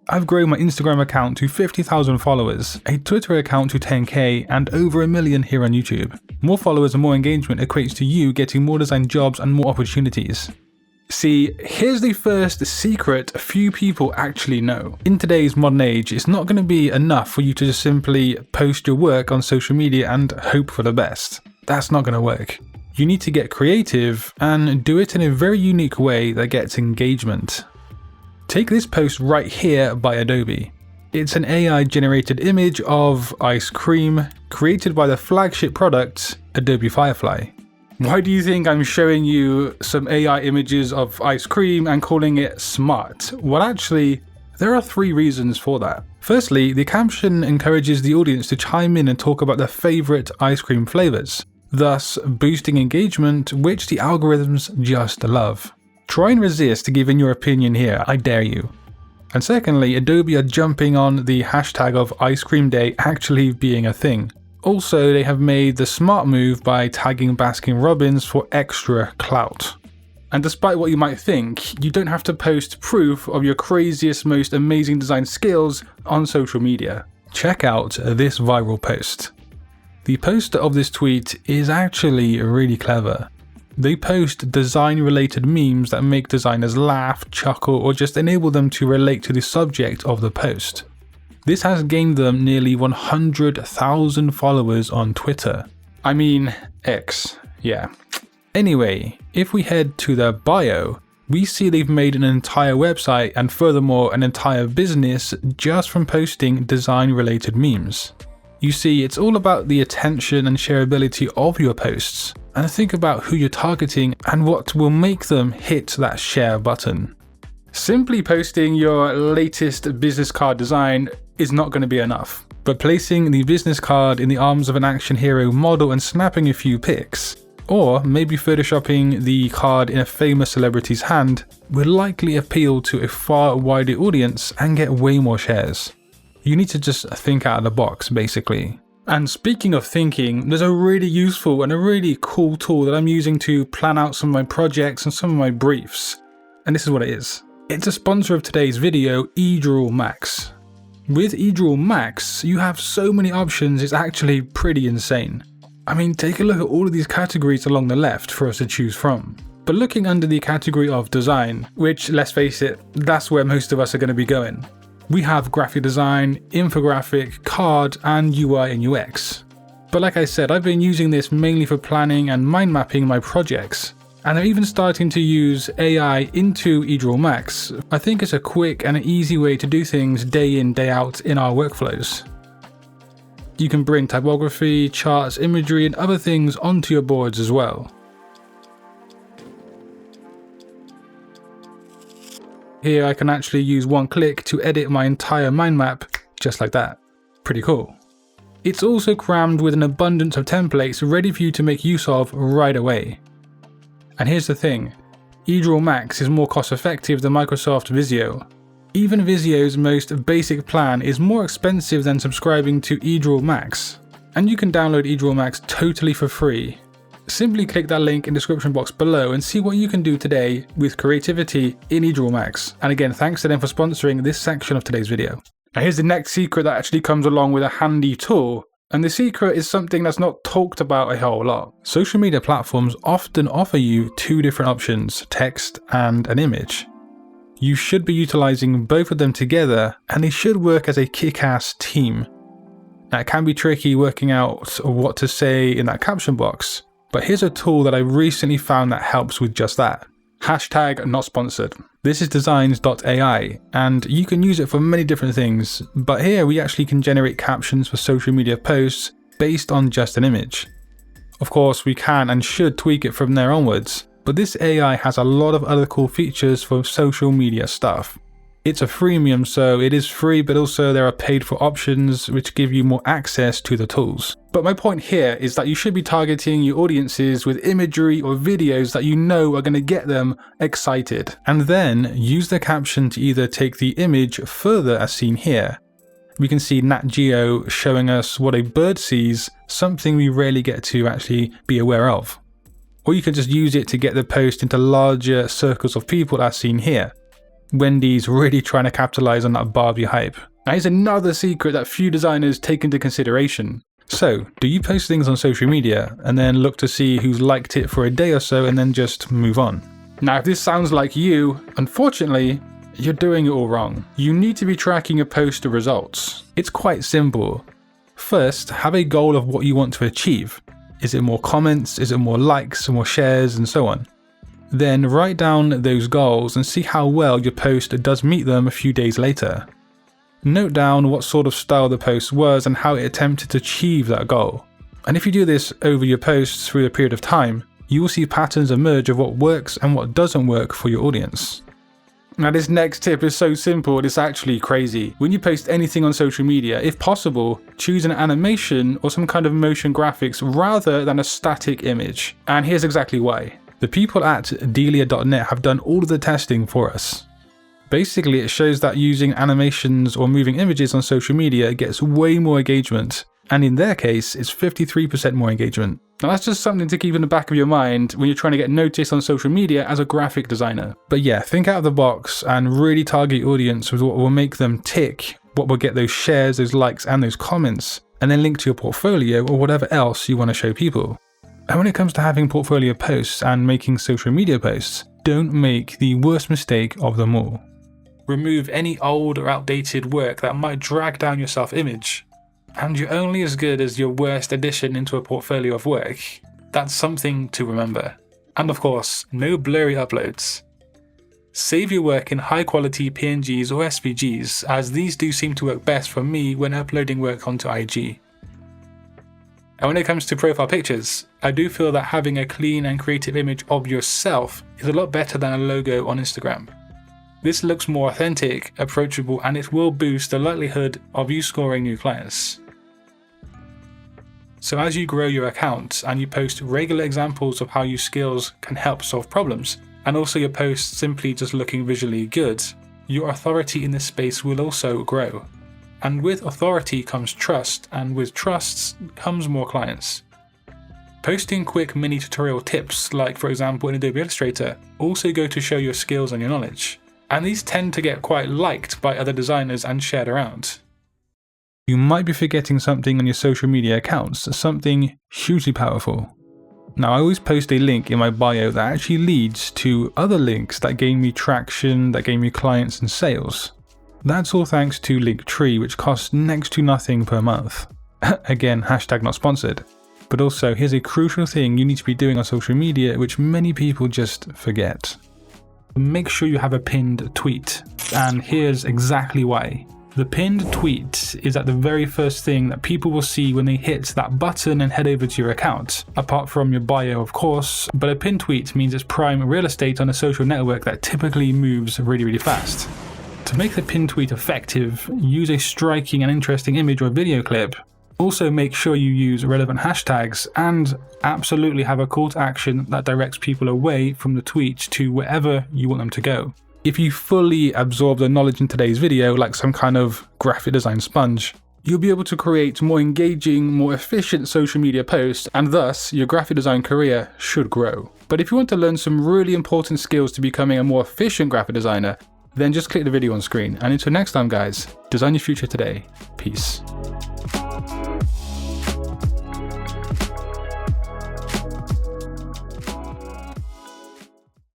I've grown my Instagram account to 50,000 followers, a Twitter account to 10k, and over 1 million here on YouTube. More followers and more engagement equates to you getting more design jobs and more opportunities. See, here's the first secret few people actually know. In today's modern age, it's not going to be enough for you to just simply post your work on social media and hope for the best. That's not going to work. You need to get creative and do it in a very unique way that gets engagement. Take this post right here by Adobe. It's an AI generated image of ice cream created by the flagship product, Adobe Firefly. Why do you think I'm showing you some AI images of ice cream and calling it smart? Well, actually, there are 3 reasons for that. Firstly, the caption encourages the audience to chime in and talk about their favorite ice cream flavors, thus boosting engagement, which the algorithms just love. Try and resist giving your opinion here, I dare you. And secondly, Adobe are jumping on the hashtag of Ice Cream Day actually being a thing. Also, they have made the smart move by tagging Baskin-Robbins for extra clout. And despite what you might think, you don't have to post proof of your craziest, most amazing design skills on social media. Check out this viral post. The poster of this tweet is actually really clever. They post design-related memes that make designers laugh, chuckle, or just enable them to relate to the subject of the post. This has gained them nearly 100,000 followers on Twitter. I mean, X, yeah. Anyway, if we head to their bio, we see they've made an entire website and furthermore an entire business just from posting design-related memes. You see, it's all about the attention and shareability of your posts, and think about who you're targeting and what will make them hit that share button. Simply posting your latest business card design is not going to be enough, but placing the business card in the arms of an action hero model and snapping a few pics, or maybe photoshopping the card in a famous celebrity's hand, will likely appeal to a far wider audience and get way more shares. You need to just think out of the box, basically. And speaking of thinking, there's a really useful and a really cool tool that I'm using to plan out some of my projects and some of my briefs. And this is what it is. It's a sponsor of today's video, eDraw Max. With eDraw Max, you have so many options, it's actually pretty insane. I mean, take a look at all of these categories along the left for us to choose from. But looking under the category of design, which, let's face it, that's where most of us are going to be going. We have graphic design, infographic, card, and UI and UX. But like I said, I've been using this mainly for planning and mind mapping my projects. And they're even starting to use AI into eDraw Max. I think it's a quick and an easy way to do things day in, day out in our workflows. You can bring typography, charts, imagery, and other things onto your boards as well. Here I can actually use one click to edit my entire mind map just like that. Pretty cool. It's also crammed with an abundance of templates ready for you to make use of right away. And here's the thing, eDraw Max is more cost effective than Microsoft Visio. Even Visio's most basic plan is more expensive than subscribing to eDraw Max. And you can download eDraw Max totally for free. Simply click that link in the description box below and see what you can do today with creativity in eDraw Max. And again, thanks to them for sponsoring this section of today's video. Now here's the next secret that actually comes along with a handy tool. And the secret is something that's not talked about a whole lot. Social media platforms often offer you 2 different options, text and an image. You should be utilizing both of them together and they should work as a kick-ass team. Now it can be tricky working out what to say in that caption box, but here's a tool that I recently found that helps with just that. Hashtag not sponsored. This is designs.ai and you can use it for many different things, but here we actually can generate captions for social media posts based on just an image. Of course, we can and should tweak it from there onwards, but this AI has a lot of other cool features for social media stuff. It's a freemium, so it is free, but also there are paid for options which give you more access to the tools. But my point here is that you should be targeting your audiences with imagery or videos that you know are going to get them excited. And then use the caption to either take the image further as seen here. We can see Nat Geo showing us what a bird sees, something we rarely get to actually be aware of. Or you can just use it to get the post into larger circles of people as seen here. Wendy's really trying to capitalize on that Barbie hype. Now here's another secret that few designers take into consideration. So, do you post things on social media and then look to see who's liked it for a day or so and then just move on? Now if this sounds like you, unfortunately, you're doing it all wrong. You need to be tracking your post results. It's quite simple. First, have a goal of what you want to achieve. Is it more comments? Is it more likes, more shares, and so on? Then write down those goals and see how well your post does meet them a few days later. Note down what sort of style the post was and how it attempted to achieve that goal. And if you do this over your posts through a period of time, you will see patterns emerge of what works and what doesn't work for your audience. Now this next tip is so simple, it's actually crazy. When you post anything on social media, if possible, choose an animation or some kind of motion graphics rather than a static image. And here's exactly why. The people at Delia.net have done all of the testing for us. Basically, it shows that using animations or moving images on social media gets way more engagement. And in their case, it's 53% more engagement. Now that's just something to keep in the back of your mind when you're trying to get noticed on social media as a graphic designer. But yeah, think out of the box and really target your audience with what will make them tick, what will get those shares, those likes, and those comments, and then link to your portfolio or whatever else you want to show people. And when it comes to having portfolio posts and making social media posts, don't make the worst mistake of them all. Remove any old or outdated work that might drag down your self-image. And you're only as good as your worst addition into a portfolio of work. That's something to remember. And of course, no blurry uploads. Save your work in high quality PNGs or SVGs, as these do seem to work best for me when uploading work onto IG. And when it comes to profile pictures, I do feel that having a clean and creative image of yourself is a lot better than a logo on Instagram. This looks more authentic, approachable, and it will boost the likelihood of you scoring new clients. So as you grow your account and you post regular examples of how your skills can help solve problems, and also your posts simply just looking visually good, your authority in this space will also grow. And with authority comes trust, and with trust comes more clients. Posting quick mini tutorial tips, like for example in Adobe Illustrator, also go to show your skills and your knowledge. And these tend to get quite liked by other designers and shared around. You might be forgetting something on your social media accounts, something hugely powerful. Now I always post a link in my bio that actually leads to other links that gain me traction, that gain me clients and sales. That's all thanks to Linktree, which costs next to nothing per month. Again, hashtag not sponsored. But also, here's a crucial thing you need to be doing on social media which many people just forget. Make sure you have a pinned tweet, and here's exactly why. The pinned tweet is at the very first thing that people will see when they hit that button and head over to your account, apart from your bio of course, but a pinned tweet means it's prime real estate on a social network that typically moves really fast. To make the pinned tweet effective, use a striking and interesting image or video clip. Also make sure you use relevant hashtags and absolutely have a call to action that directs people away from the tweet to wherever you want them to go. If you fully absorb the knowledge in today's video like some kind of graphic design sponge, you'll be able to create more engaging, more efficient social media posts, and thus your graphic design career should grow. But if you want to learn some really important skills to becoming a more efficient graphic designer, then just click the video on screen. And until next time guys, design your future today. Peace.